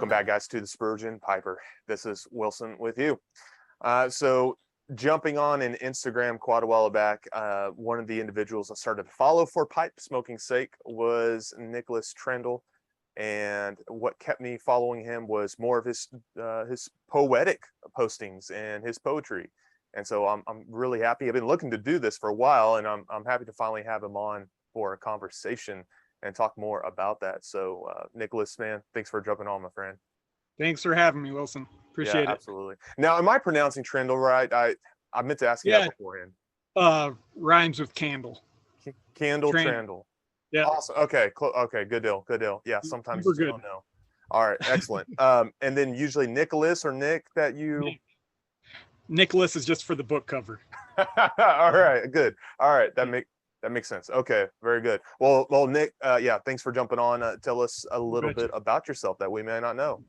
Welcome back, guys, to the Spurgeon Piper. This is Wilson with you. So jumping on in Instagram quite a while back, one of the individuals I started to follow for pipe smoking sake was Nicholas Trandahl. And what kept me following him was more of his poetic postings and his poetry. And so I'm really happy. I've been looking to do this for a while, and I'm happy to finally have him on for a conversation and talk more about that. So Nicholas, man, thanks for jumping on, my friend. Thanks for having me, Wilson. Appreciate it. Absolutely. Now, am I pronouncing Trandahl right? I meant to ask you that beforehand. Rhymes with candle. Candle Trandahl. Yeah. Awesome. Okay. Okay. Good deal. Good deal. Yeah. Sometimes you don't know. All right. Excellent. And then usually Nicholas or Nick that you. Nicholas is just for the book cover. All right. Good. All right. That makes sense. Okay. Very good. Well, Nick. Thanks for jumping on. Tell us a little bit about yourself that we may not know.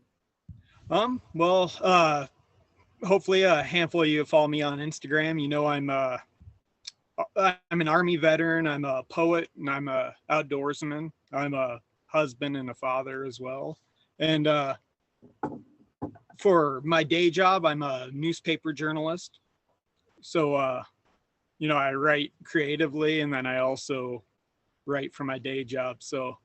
Hopefully a handful of you follow me on Instagram. You know, I'm an Army veteran. I'm a poet, and I'm a outdoorsman. I'm a husband and a father as well. And for my day job, I'm a newspaper journalist. So, I write creatively, and then I also write for my day job. So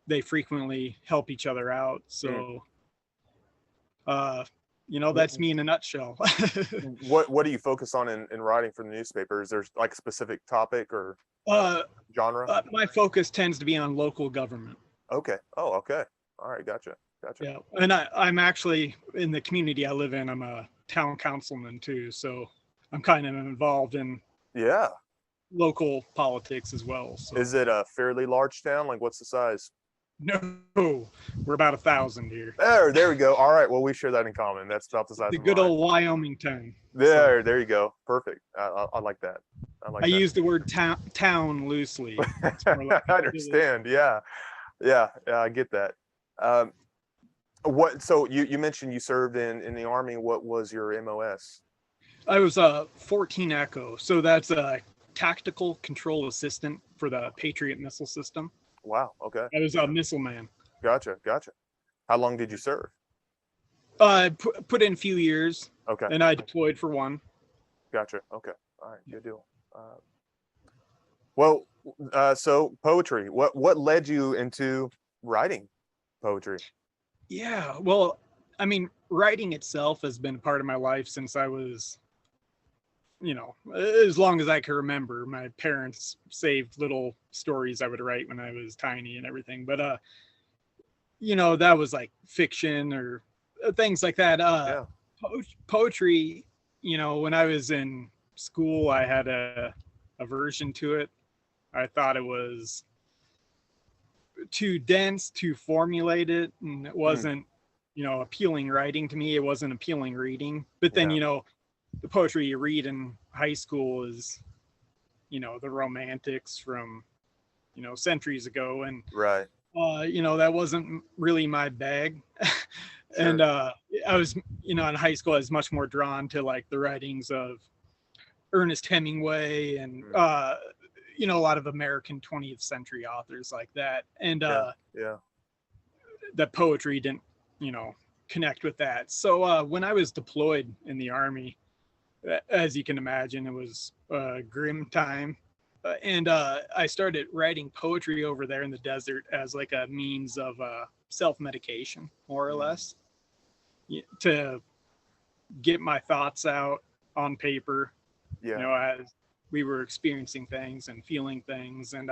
they frequently help each other out. So, that's me in a nutshell. What do you focus on in writing for the newspaper? Is there like a specific topic or genre? My focus tends to be on local government. Okay. Oh, okay. All right. Gotcha. Yeah. And I'm actually, in the community I live in, I'm a town councilman too. So I'm kind of involved in local politics as well. So. Is it a fairly large town? Like, what's the size? No, we're about 1,000 here. There we go. All right. Well, we share that in common. That's about the size of good old Wyoming town. There you go. Perfect. I like that. I use the word town loosely. I understand. Yeah. I get that. So you mentioned you served in the Army. What was your MOS? I was a 14 Echo. So that's a tactical control assistant for the Patriot missile system. Wow. Okay. I was a missile man. Gotcha. How long did you serve? Put in a few years. Okay. And I deployed for one. Gotcha. Okay. All right. Good deal. So poetry. What led you into writing poetry? Yeah. Well, I mean, writing itself has been a part of my life since I was, as long as I can remember. My parents saved little stories I would write when I was tiny and everything. But, that was like fiction or things like that. Poetry, when I was in school, I had a aversion to it. I thought it was too dense, too formulated, and it wasn't, appealing writing to me. It wasn't appealing reading. But then, the poetry you read in high school is, the romantics from, centuries ago. And, right. That wasn't really my bag. Sure. And I was, in high school, I was much more drawn to like the writings of Ernest Hemingway and, a lot of American 20th century authors like that. And that poetry didn't, connect with that. So when I was deployed in the Army, as you can imagine, it was a grim time. And I started writing poetry over there in the desert as like a means of self-medication, more or less, to get my thoughts out on paper, as we were experiencing things and feeling things. And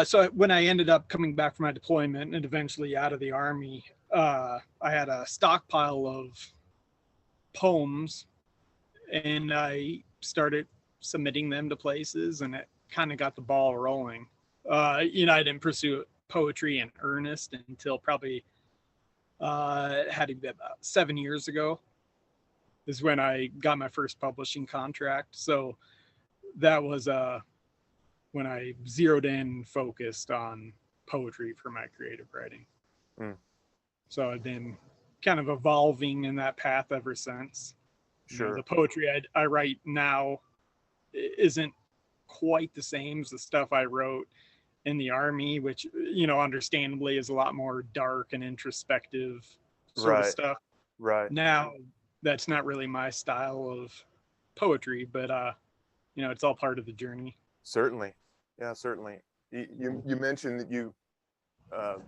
so when I ended up coming back from my deployment and eventually out of the Army, I had a stockpile of poems, and I started submitting them to places, and it kind of got the ball rolling. I didn't pursue poetry in earnest until probably it had to be about 7 years ago is when I got my first publishing contract. So that was when I zeroed in and focused on poetry for my creative writing. So I've been kind of evolving in that path ever since. Sure. The poetry I write now isn't quite the same as the stuff I wrote in the Army, which, understandably is a lot more dark and introspective sort of Right. stuff. Right. Now, that's not really my style of poetry, but it's all part of the journey. Certainly. Yeah, certainly. You mentioned that you uh,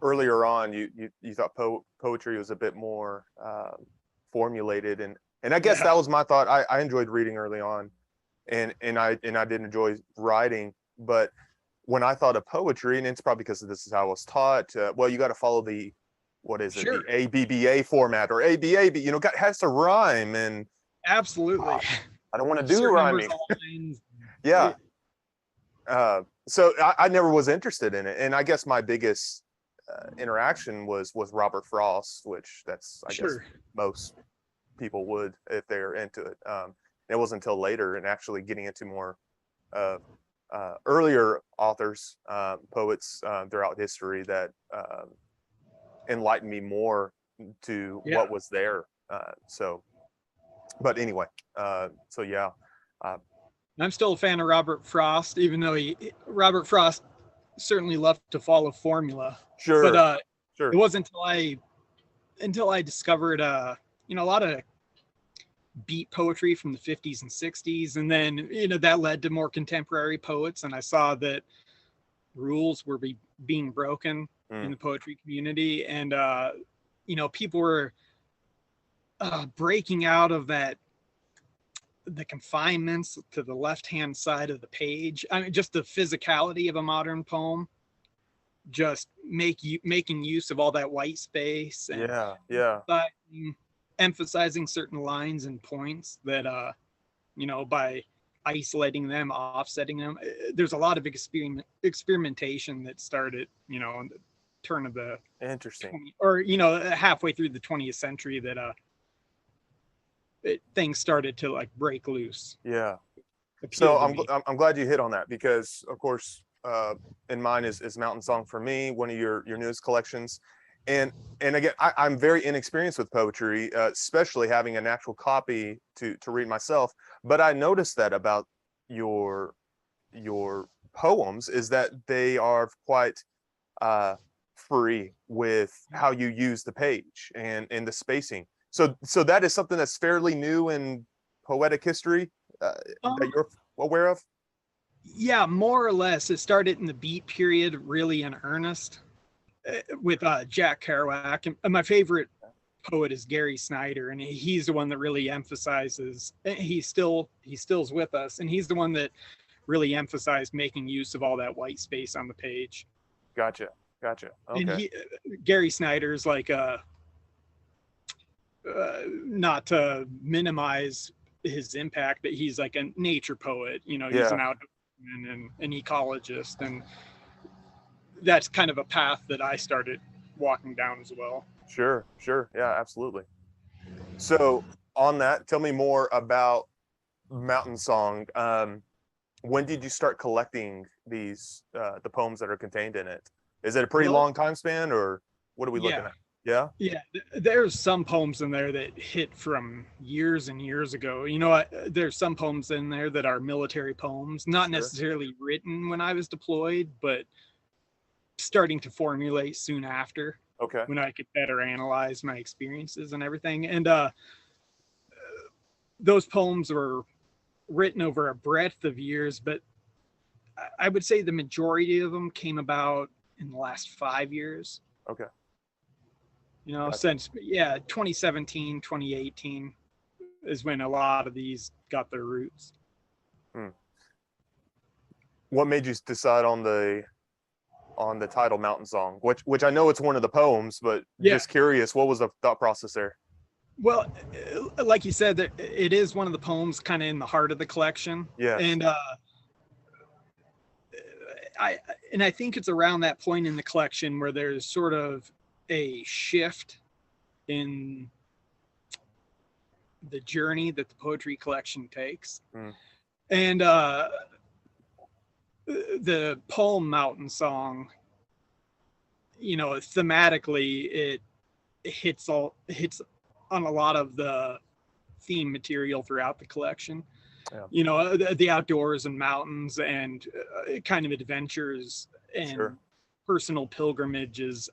earlier on you thought poetry was a bit more formulated, and I guess Yeah, that was my thought. I enjoyed reading early on, and I did enjoy writing, but when I thought of poetry, and it's probably because this is how I was taught, well, you got to follow the, what is it, the sure. ABBA format or ABAB, has to rhyme, and Absolutely. I don't want to do Certain numbers rhyming. of lines. Yeah. So I never was interested in it, and I guess my biggest interaction was Robert Frost, which that's, I guess, Sure. most people would if they're into it. It wasn't until later and actually getting into more uh, earlier authors, poets throughout history that enlightened me more to Yeah. what was there. But anyway, so yeah, uh, I'm still a fan of Robert Frost, even though Robert Frost certainly loved to follow formula. But sure, it sure, wasn't until I discovered a lot of beat poetry from the 50s and 60s, and then that led to more contemporary poets, and I saw that rules were being broken in mm, the poetry community, and people were breaking out of the confinements to the left hand side of the page. I mean, just the physicality of a modern poem, just making use of all that white space, and yeah, yeah, emphasizing certain lines and points that by isolating them, offsetting them. There's a lot of experimentation that started in the turn of the interesting. 20, or halfway through the 20th century, that things started to like break loose. Yeah. So Appeal to me. I'm glad you hit on that, because of course, in mine is Mountain Song for Me, one of your newest collections, and again, I'm very inexperienced with poetry, especially having an actual copy to read myself. But I noticed that about your poems is that they are quite free with how you use the page and the spacing. So that is something that's fairly new in poetic history, that Um, you're aware of. yeah, more or less. It started in the beat period, really in earnest, with Jack Kerouac. And my favorite poet is Gary Snyder, and he's the one that really emphasizes. He still's with us, and he's the one that really emphasized making use of all that white space on the page. Gotcha, gotcha. And Okay, Gary Snyder's like not to minimize his impact, but he's like a nature poet. He's yeah, an outdoorsman and an ecologist, and that's kind of a path that I started walking down as well. sure, sure, yeah, absolutely. So on that, tell me more about Mountain Song. When did you start collecting these the poems that are contained in it? Is it a pretty Well, long time span, or what are we looking yeah, at? Yeah, yeah. There's some poems in there that hit from years and years ago. There's some poems in there that are military poems, not sure. necessarily written when I was deployed, but starting to formulate soon after, Okay, when I could better analyze my experiences and everything. And those poems were written over a breadth of years, but I would say the majority of them came about in the last 5 years. okay, gotcha. Since 2017, 2018 is when a lot of these got their roots. Hmm. What made you decide on the title Mountain Song, which I know it's one of the poems, but Yeah. just curious, what was the thought process there? Well, like you said, that it is one of the poems kind of in the heart of the collection. Yes. And I think it's around that point in the collection where there's sort of a shift in the journey that the poetry collection takes. Mm. And the poem Mountain Song, thematically it hits on a lot of the theme material throughout the collection. Yeah. you know, the outdoors and mountains and kind of adventures and Sure. personal pilgrimages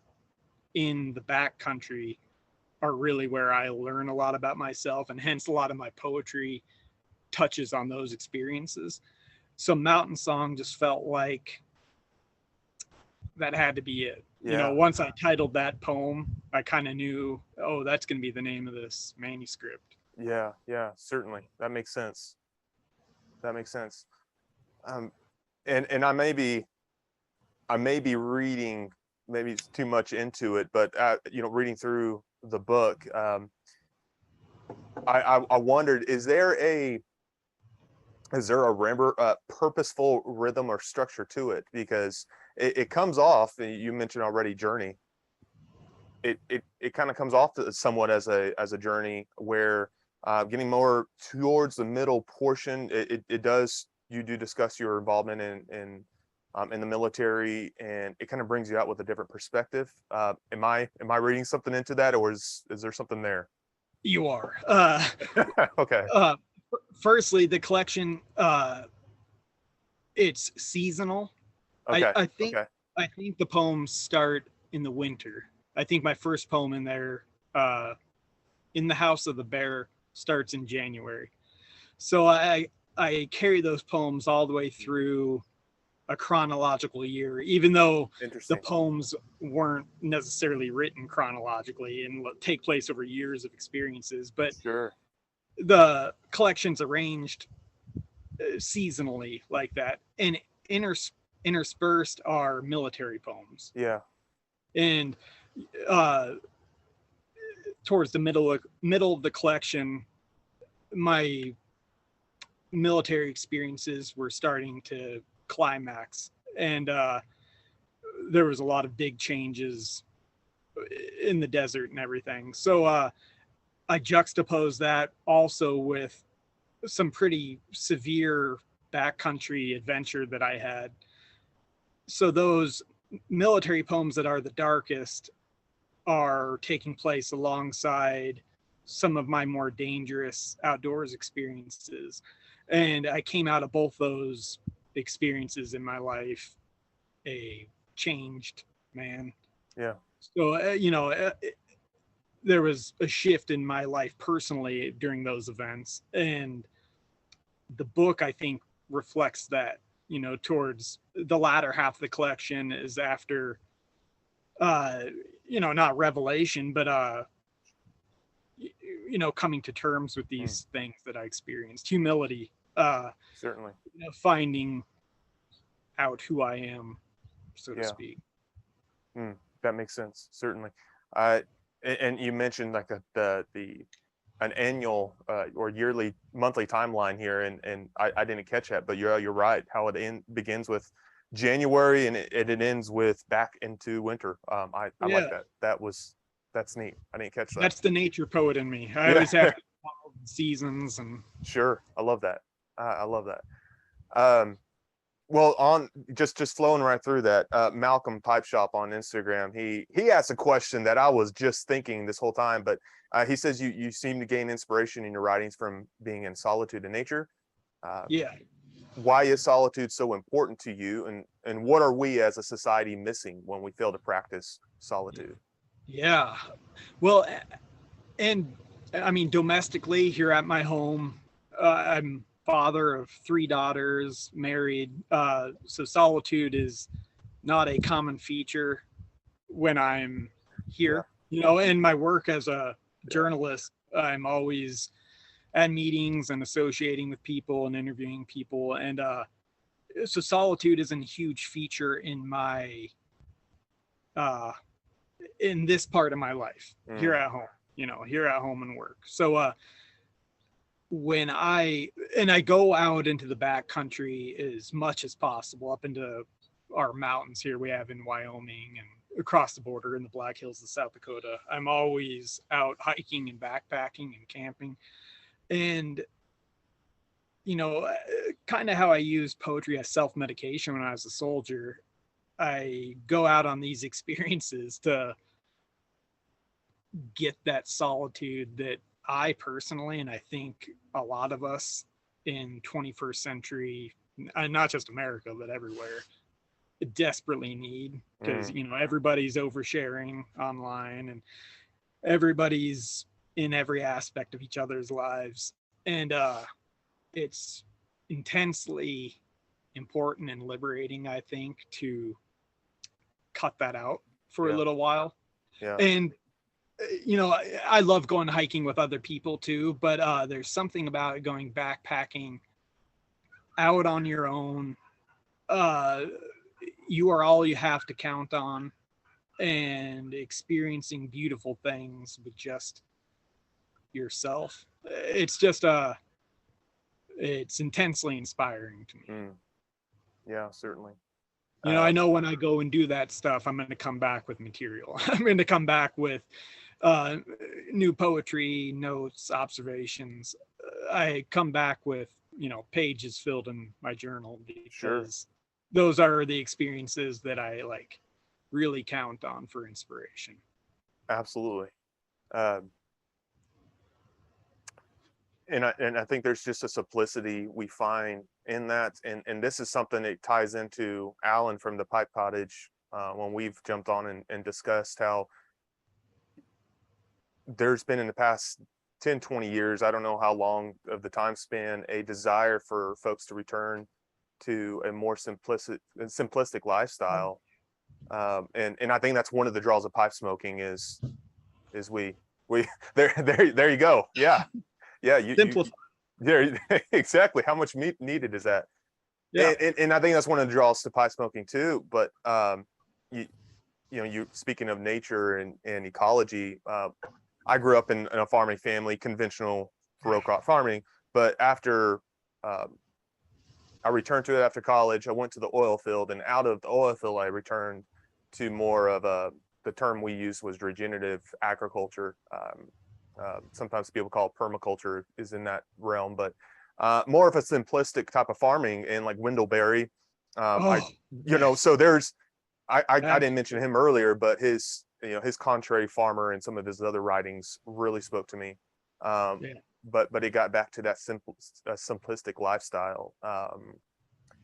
in the backcountry are really where I learn a lot about myself, and hence a lot of my poetry touches on those experiences. So Mountain Song just felt like that had to be it. You know, Yeah. once I titled that poem, I kind of knew, oh, that's going to be the name of this manuscript. Yeah. Yeah. Certainly. That makes sense. That makes sense. Um, and I may be reading maybe it's too much into it, but you know, reading through the book, I wondered, is there a purposeful rhythm or structure to it? Because it comes off, you mentioned already journey. It kind of comes off somewhat as a journey where getting more towards the middle portion, it does, you do discuss your involvement in the military, and it kind of brings you out with a different perspective. Am I reading something into that, or is there something there? You are. Okay. Uh, Firstly, the collection, it's seasonal. I, Okay. I think Okay. I think the poems start in the winter. I think my first poem in there, uh, in the House of the Bear, starts in January. So I carry those poems all the way through a chronological year, even though the Interesting. poems weren't necessarily written chronologically and take place over years of experiences. But Sure. the collection's arranged seasonally like that, and interspersed are military poems. Yeah. And uh, towards the middle of the collection, my military experiences were starting to climax, and there was a lot of big changes in the desert and everything. So I juxtapose that also with some pretty severe backcountry adventure that I had. So those military poems that are the darkest are taking place alongside some of my more dangerous outdoors experiences. And I came out of both those experiences in my life a changed man. Yeah. So, there was a shift in my life personally during those events. And the book, I think, reflects that, you know, towards the latter half of the collection is after, uh, not revelation, but, coming to terms with Mm, these things that I experienced, humility, certainly. finding out who I am, so to Yeah. speak. That makes sense. Certainly. Uh, and you mentioned like the an annual or yearly monthly timeline here, and I didn't catch that, but you're right. How it begins with January, and it ends with back into winter. I like Yeah, that. That's neat. I didn't catch that. that's the nature poet in me. I Yeah. always have to follow the seasons and Sure. I love that. I love that. Um, well, on just flowing right through that, Malcolm Pipe Shop on Instagram, he asked a question that I was just thinking this whole time, but he says you seem to gain inspiration in your writings from being in solitude in nature. Uh, yeah. why is solitude so important to you, and what are we as a society missing when we fail to practice solitude? Yeah. Well, and I mean, domestically here at my home, I'm father of 3 daughters, married. So solitude is not a common feature when I'm Yeah. here. You know, in my work as a Yeah. journalist, I'm always at meetings and associating with people and interviewing people. And so solitude isn't a huge feature uh, in this part of my life here Mm, at home, here at home and work. So when I go out into the back country as much as possible, up into our mountains here we have in Wyoming and across the border in the Black Hills of South Dakota, I'm always out hiking and backpacking and camping. And kind of how I used poetry as self-medication when I was a soldier, I go out on these experiences to get that solitude that I personally, and I think a lot of us in 21st century, not just America, but everywhere, desperately need, because everybody's oversharing online, and everybody's in every aspect of each other's lives, and it's intensely important and liberating, I think, to cut that out for a little while. And I love going hiking with other people too, but there's something about going backpacking out on your own. You are all you have to count on, and experiencing beautiful things with just yourself. It's just it's intensely inspiring to me. Yeah, certainly. I know when I go and do that stuff, I'm going to come back with material. I'm going to come back with new poetry, notes, observations. I come back with, pages filled in my journal, because those are the experiences that I like really count on for inspiration. Absolutely. And I think there's just a simplicity we find in that. And this is something that ties into Alan from the Pipe Cottage, when we've jumped on and discussed how there's been in the past 10, 20 years, I don't know how long of the time span, a desire for folks to return to a more simplistic lifestyle. And I think that's one of the draws of pipe smoking is we there you go. Yeah. Simplify. Exactly. How much meat needed is that? Yeah. And I think that's one of the draws to pipe smoking too. But you speaking of nature and ecology, I grew up in a farming family, conventional row crop farming. But after I returned to it after college, I went to the oil field, and out of the oil field, I returned to more of the term we used was regenerative agriculture. Sometimes people call it permaculture, is in that realm, but more of a simplistic type of farming, and like Wendell so there's, I didn't mention him earlier, but his Contrary Farmer and some of his other writings really spoke to me. But it got back to that simplistic lifestyle.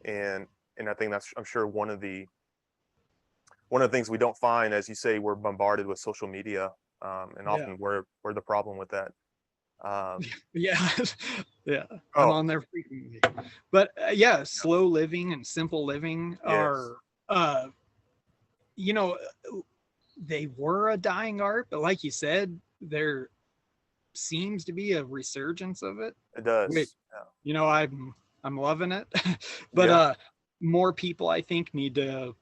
And I think that's, I'm sure, one of the things we don't find, as you say, we're bombarded with social media, and often we're the problem with that. I'm on there frequently. But slow living and simple living are they were a dying art, but like you said, there seems to be a resurgence of it. It does. Which, I'm loving it. But more people, I think, need to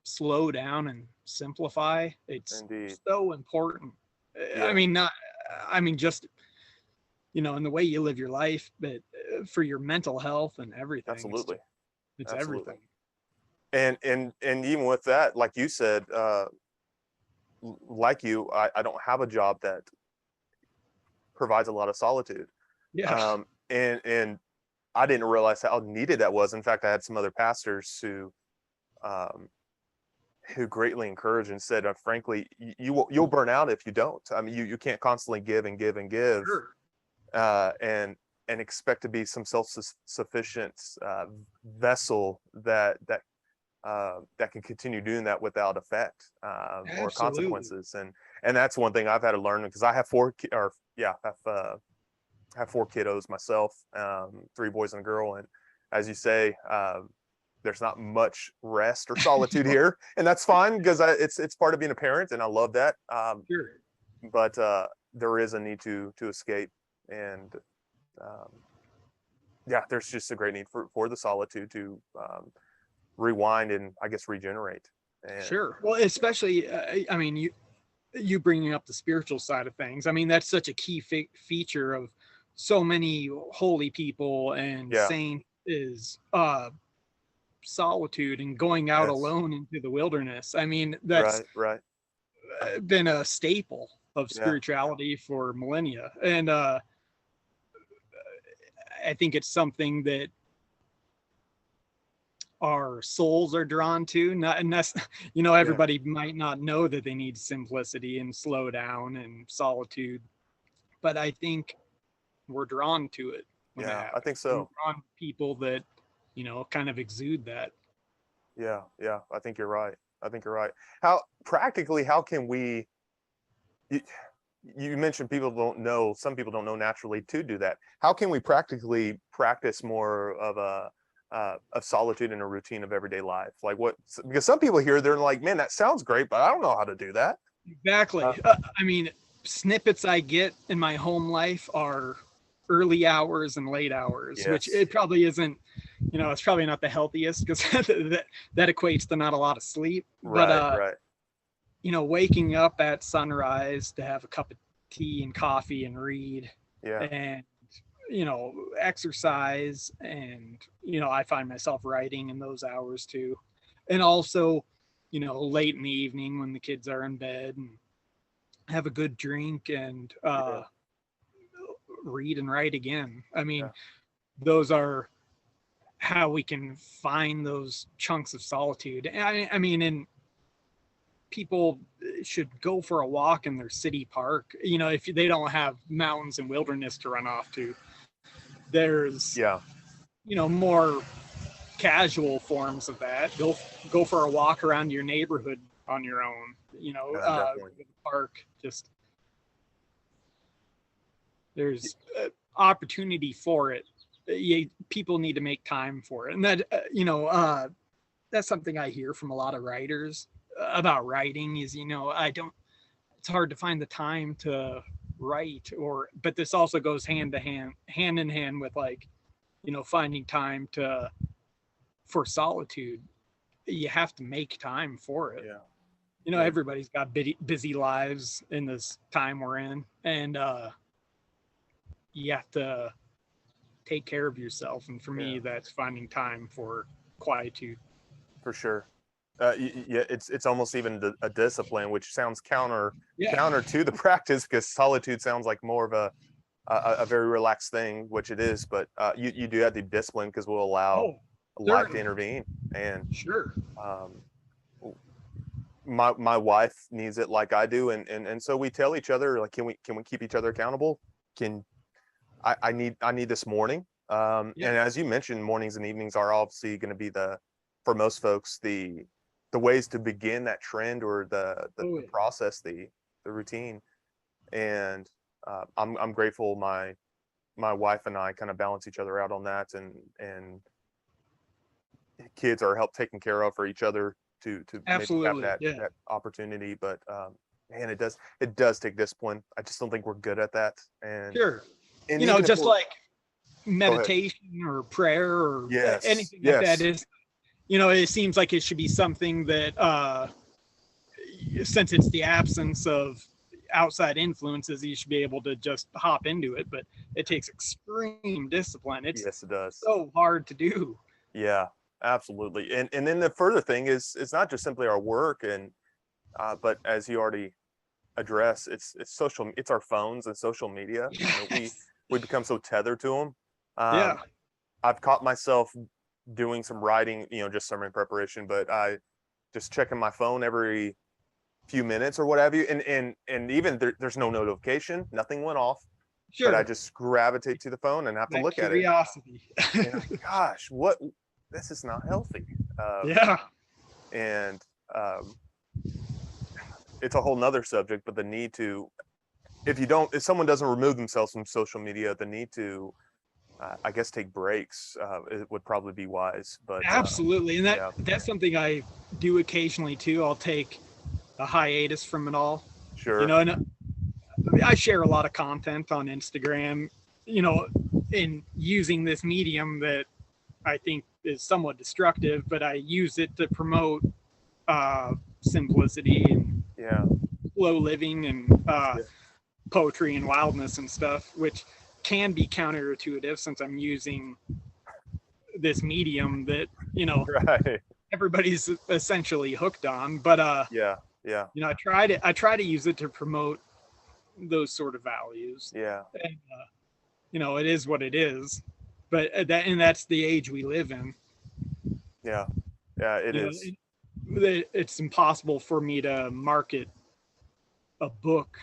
slow down and simplify. It's so important. Just in the way you live your life, but for your mental health and everything. Absolutely. It's everything. And even with that, like you said, like you, I don't have a job that provides a lot of solitude. And I didn't realize how needed that was. In fact, I had some other pastors who greatly encouraged and said, frankly, you'll burn out if you don't. I mean, you can't constantly give and give and give, and expect to be some self-sufficient vessel that can continue doing that without effect or consequences. And that's one thing I've had to learn, because I have four kiddos myself, 3 boys and a girl, and as you say, there's not much rest or solitude here, and that's fine, because it's part of being a parent, and I love that. But there is a need to escape, and there's just a great need for the solitude to rewind and, I guess, regenerate. Well, especially you bringing up the spiritual side of things. I mean, that's such a key feature of so many holy people and saints is solitude and going out alone into the wilderness. I mean, that's been a staple of spirituality for millennia. And I think it's something that our souls are drawn to. Everybody might not know that they need simplicity and slow down and solitude, but I think we're drawn to it Yeah, I think so. On people that, kind of exude that. Yeah, I think you're right. How practically, how can we, you, you mentioned some people don't know naturally to do that. How can we practically practice more of solitude in a routine of everyday life? Like because some people here, they're like, man, that sounds great, but I don't know how to do that. Exactly. I mean, snippets I get in my home life are early hours and late hours, which Yes. it probably isn't, it's probably not the healthiest because that equates to not a lot of sleep. But, Right. waking up at sunrise to have a cup of tea and coffee and read Yeah. and, exercise. And, I find myself writing in those hours too. And also, late in the evening when the kids are in bed and have a good drink and Yeah. read and write again. I mean, Yeah. those are how we can find those chunks of solitude. I mean, and people should go for a walk in their city park. If they don't have mountains and wilderness to run off to, there's, Yeah. more casual forms of that. Go for a walk around your neighborhood on your own. Definitely. The park. Just there's opportunity for it. People need to make time for it, and that that's something I hear from a lot of writers about writing. Is it's hard to find the time to write, but this also goes hand in hand with finding time for solitude. You have to make time for it. Yeah. Everybody's got busy lives in this time we're in, and you have to take care of yourself. And for me, that's finding time for quietude. For sure. Yeah, it's almost even a discipline, which sounds counter to the practice, because solitude sounds like more of a very relaxed thing, which it is. But you do have the discipline because we'll allow life to intervene. And sure, my wife needs it like I do, and so we tell each other, like, can we keep each other accountable? I need this morning. And as you mentioned, mornings and evenings are obviously going to be for most folks, the ways to begin that trend or the process, the routine. And I'm grateful my wife and I kind of balance each other out on that, and kids are help taken care of for each other to maybe have that opportunity. But man, it does take discipline. I just don't think we're good at that. And sure. and just like meditation or prayer or anything like that is, it seems like it should be something that since it's the absence of outside influences, you should be able to just hop into it. But it takes extreme discipline. It does. So hard to do. Yeah, absolutely. And then the further thing is, it's not just simply our work, and but as you already addressed, it's our phones and social media. We become so tethered to them. I've caught myself doing some writing, just sermon preparation, but I just checking my phone every few minutes or what have you, and even there's no notification, nothing went off. Sure. But I just gravitate to the phone and have to look at it. Curiosity. Gosh, this is not healthy. And it's a whole nother subject, but the need to, if someone doesn't remove themselves from social media, the need to, I guess, take breaks, it would probably be wise. But absolutely. And that's something I do occasionally too. I'll take a hiatus from it all. Sure. And I share a lot of content on Instagram, in using this medium that I think is somewhat destructive, but I use it to promote simplicity and slow living and poetry and wildness and stuff, which can be counterintuitive since I'm using this medium that everybody's essentially hooked on. But I try to use it to promote those sort of values. And it is what it is. But that's the age we live in. It is. It's impossible for me to market a book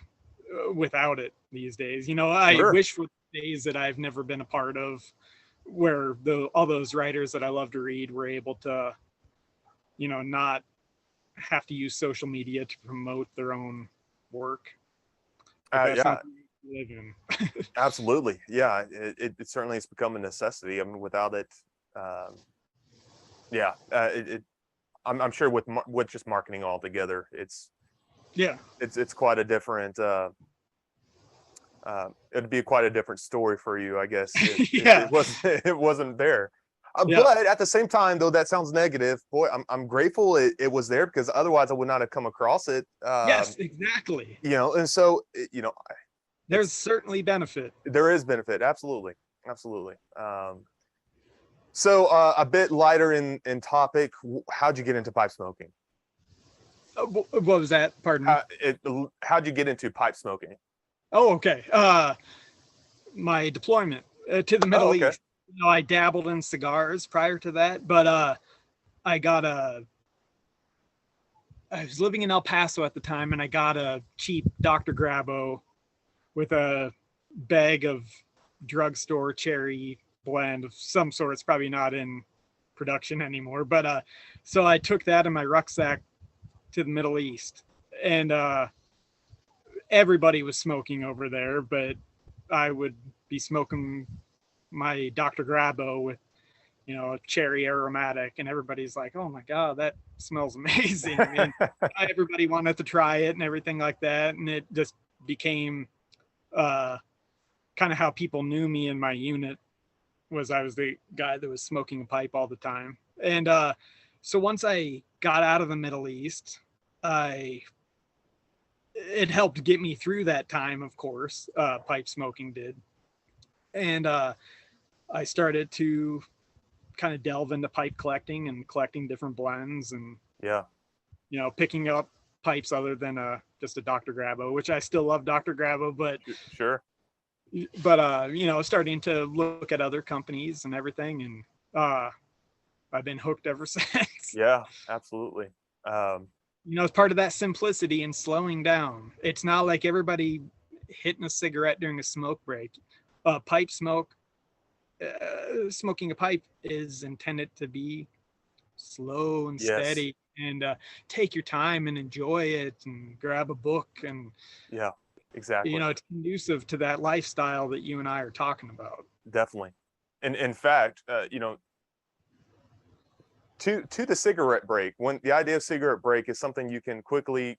without it these days. I wish for days that I've never been a part of, where all those writers that I love to read were able to, not have to use social media to promote their own work. Like that's Yeah, something we live in. absolutely. Yeah, it certainly has become a necessity. I mean, without it, yeah, I'm sure with just marketing altogether, Yeah. it's quite a different. It'd be quite a different story for you, I guess, if Yeah. it wasn't it wasn't there. Yeah. But at the same time, though, that sounds negative. Boy, I'm grateful it was there, because otherwise I would not have come across it. Yes, exactly. And so There's it's certainly benefit. there is benefit, absolutely, absolutely. So a bit lighter in topic. How'd you get into pipe smoking? What was that? Pardon me. How'd you get into pipe smoking? Oh, okay. My deployment to the Oh, Middle okay. East. I dabbled in cigars prior to that, but I was living in El Paso at the time, and I got a cheap Dr. Grabo with a bag of drugstore cherry blend of some sort. It's probably not in production anymore, but so I took that in my rucksack to the Middle East, and everybody was smoking over there, but I would be smoking my Dr. Grabo with, a cherry aromatic, and everybody's like, "Oh my God, that smells amazing." And everybody wanted to try it and everything like that. And it just became kind of how people knew me in my unit, was I was the guy that was smoking a pipe all the time. And so once I got out of the Middle East, it helped get me through that time, of course. Pipe smoking did. And I started to kind of delve into pipe collecting and collecting different blends, and Yeah, picking up pipes other than just a Dr. Grabo, which I still love Dr. Grabo, sure. starting to look at other companies and everything, and I've been hooked ever since. Yeah, absolutely. It's part of that simplicity and slowing down. It's not like everybody hitting a cigarette during a smoke break. Pipe smoke, smoking a pipe is intended to be slow and Yes. steady, and take your time and enjoy it, and grab a book, and Yeah, exactly. it's conducive to that lifestyle that you and I are talking about. Definitely. And in fact, to the cigarette break, when the idea of cigarette break is something you can quickly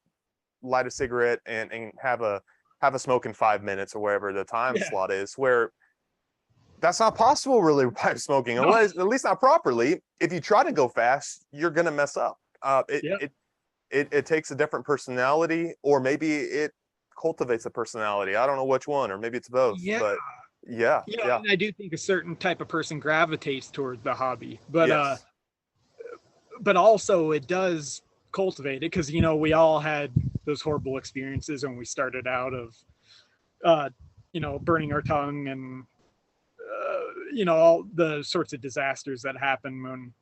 light a cigarette and have a smoke in 5 minutes or wherever the time Yeah. slot is, where that's not possible really with pipe smoking, No. unless, at least not properly. If you try to go fast, you're gonna mess up. Yeah. It takes a different personality, or maybe it cultivates a personality. I don't know which one, or maybe it's both. Yeah. But yeah, yeah, And I do think a certain type of person gravitates toward the hobby, but yes, but also it does cultivate it, because we all had those horrible experiences when we started out of burning our tongue, and all the sorts of disasters that happen when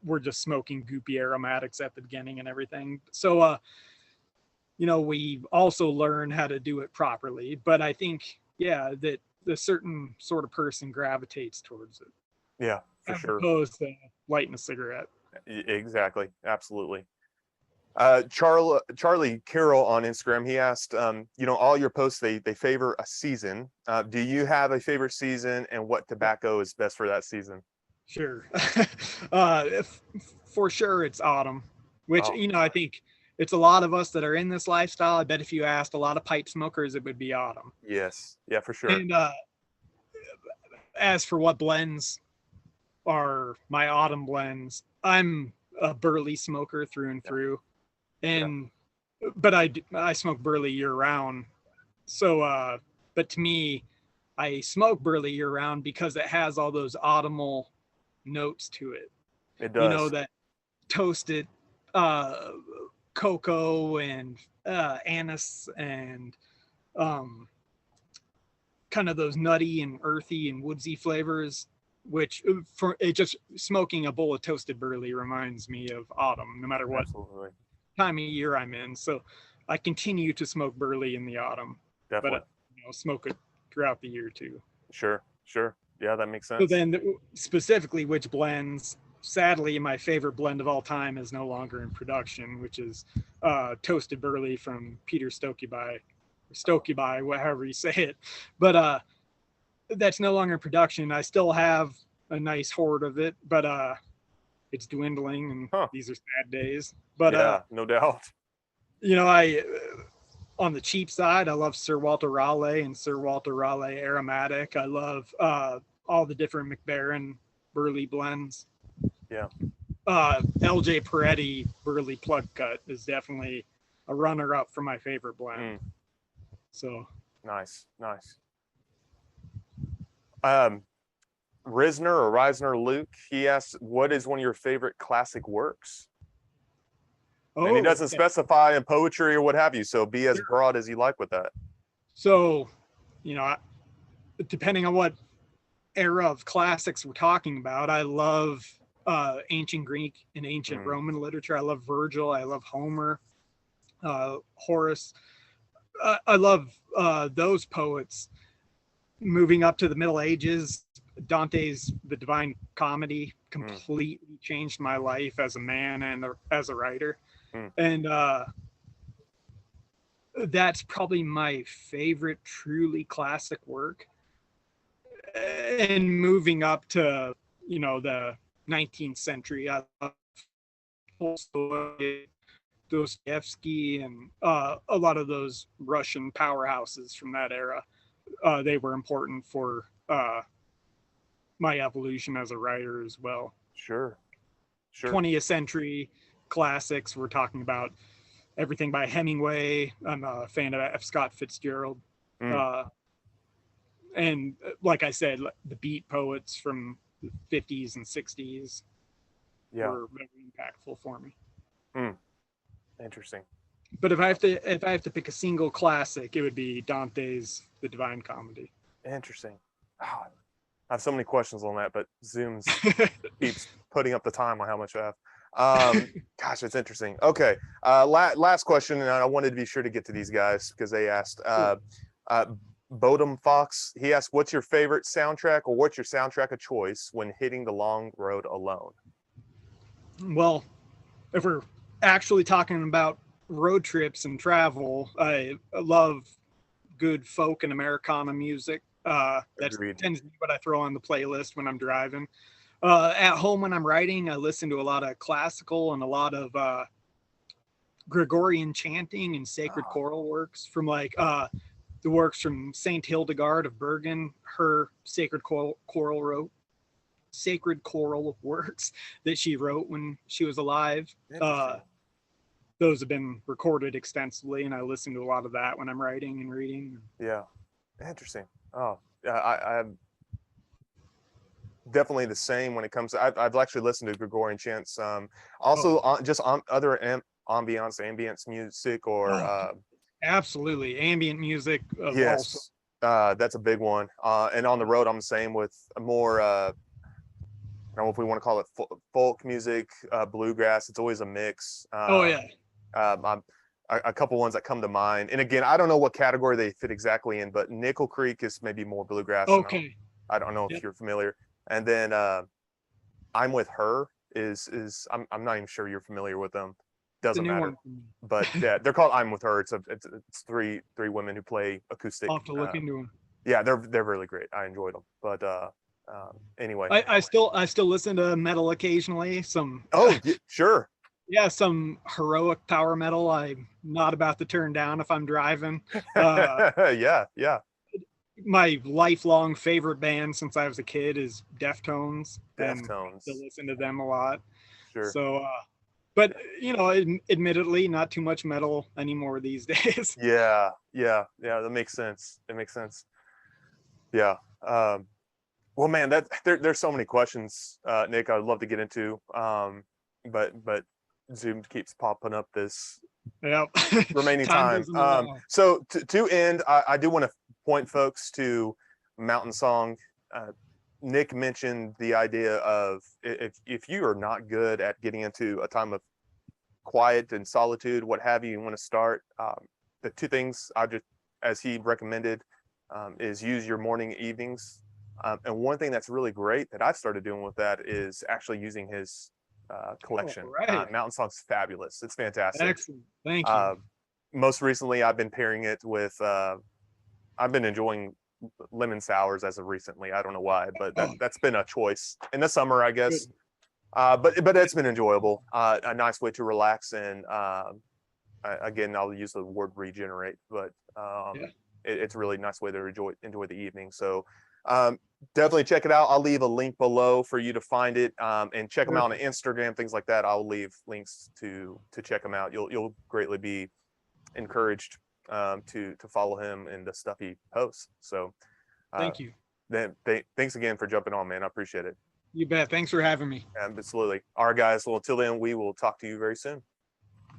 we're just smoking goopy aromatics at the beginning and everything. So we also learn how to do it properly, but I think that the certain sort of person gravitates towards it, yeah, for as sure. opposed to lighting a cigarette. Exactly, absolutely. Charlie Carroll on Instagram, he asked, all your posts, they favor a season. Do you have a favorite season, and what tobacco is best for that season? Sure. For sure it's autumn, which, Oh, I think it's a lot of us that are in this lifestyle. I bet if you asked a lot of pipe smokers, it would be autumn. yes, yeah, for sure. And as for what blends are my autumn blends, I'm a burley smoker through and through. And but I smoke burley year round. So but to me, I smoke burley year round because it has all those autumnal notes to it. It does. That toasted cocoa and anise, and kind of those nutty and earthy and woodsy flavors, which for it, just smoking a bowl of toasted burley reminds me of autumn, no matter what Absolutely. time of year I'm in. So I continue to smoke burley in the autumn, Definitely. but smoke it throughout the year too. Sure. Yeah, that makes So sense. then specifically which blends, sadly, my favorite blend of all time is no longer in production, which is toasted burley from Peter Stokey by, however you say it. But that's no longer in production. I still have a nice hoard of it, but it's dwindling and Huh. these are sad days. But Yeah, no doubt. I on the cheap side, I love Sir Walter Raleigh and Sir Walter Raleigh aromatic. I love all the different McBaron burley blends. Yeah. LJ Peretti burley plug cut is definitely a runner up for my favorite blend. So Nice. Risner Luke, he asks, what is one of your favorite classic works? And he doesn't specify in poetry or what have you, so be as broad as you like with that. So, depending on what era of classics we're talking about, I love ancient Greek and ancient Roman literature. I love Virgil. I love Homer, Horace. I love those poets. Moving up to the Middle Ages, Dante's The Divine Comedy completely changed my life as a man and as a writer. And that's probably my favorite truly classic work. And moving up to, the 19th century, I love Tolstoy, Dostoevsky, and a lot of those Russian powerhouses from that era. They were important for my evolution as a writer as well. Sure. 20th century classics, we're talking about everything by Hemingway. I'm a fan of F. Scott Fitzgerald. And like I said, the beat poets from the 50s and 60s were very impactful for me. Interesting. But if I have to pick a single classic, it would be Dante's The Divine Comedy. Interesting. Oh, I have so many questions on that, but Zoom's keeps putting up the time on how much I have. Gosh, it's interesting. Okay. Last question, and I wanted to be sure to get to these guys because they asked. Bodum Fox, he asked, what's your favorite soundtrack, or what's your soundtrack of choice when hitting the long road alone? Well, if we're actually talking about road trips and travel, I love good folk and Americana music. That tends to be what I throw on the playlist when I'm driving. At home when I'm writing, I listen to a lot of classical and a lot of Gregorian chanting and sacred choral works from the works from Saint Hildegard of Bergen, her sacred choral works that she wrote when she was alive. Those have been recorded extensively, and I listen to a lot of that when I'm writing and reading. Yeah, interesting. Oh, I'm definitely the same when it comes to. I've actually listened to Gregorian chants. Also, just on other ambience music or. Absolutely, ambient music. Yes, that's a big one. And on the road, I'm the same with more. I don't know if we want to call it folk music, bluegrass. It's always a mix. A couple ones that come to mind, and again, I don't know what category they fit exactly in, but Nickel Creek is maybe more bluegrass. Okay. I don't know if you're familiar. And then I'm With Her is I'm not even sure you're familiar with them. Doesn't matter. But yeah, they're called I'm With Her. It's three women who play acoustic. I'll have to look into them. Yeah, they're really great. I enjoyed them. But anyway, I still listen to metal occasionally. Sure. Yeah, some heroic power metal. I'm not about to turn down if I'm driving. Yeah. My lifelong favorite band since I was a kid is Deftones. Deftones. I listen to them a lot. Sure. So, but admittedly, not too much metal anymore these days. Yeah. That makes sense. It makes sense. Yeah. Well, man, there's so many questions, Nick, I'd love to get into. But Zoom keeps popping up this remaining time. So to end, I do want to point folks to Mountain Song. Nick mentioned the idea of if you are not good at getting into a time of quiet and solitude, what have you, want to start, the two things I just, as he recommended, is use your morning, evenings. And one thing that's really great that I've started doing with that is actually using his collection. All right. Mountain Song's fabulous. It's fantastic. Excellent. Thank you. Most recently, I've been pairing it with, I've been enjoying lemon sours as of recently. I don't know why, but that's been a choice in the summer, I guess. But it's been enjoyable. A nice way to relax, and again, I'll use the word regenerate, but it's a really nice way to enjoy the evening. So definitely check it out. I'll leave a link below for you to find it, and check them out on Instagram, things like that. I'll leave links to check them out. You'll greatly be encouraged to follow him and the stuff he posts. So thank you. Then thanks again for jumping on, man. I appreciate it. You bet. Thanks for having me. Absolutely. All right, guys. Well, until then, we will talk to you very soon.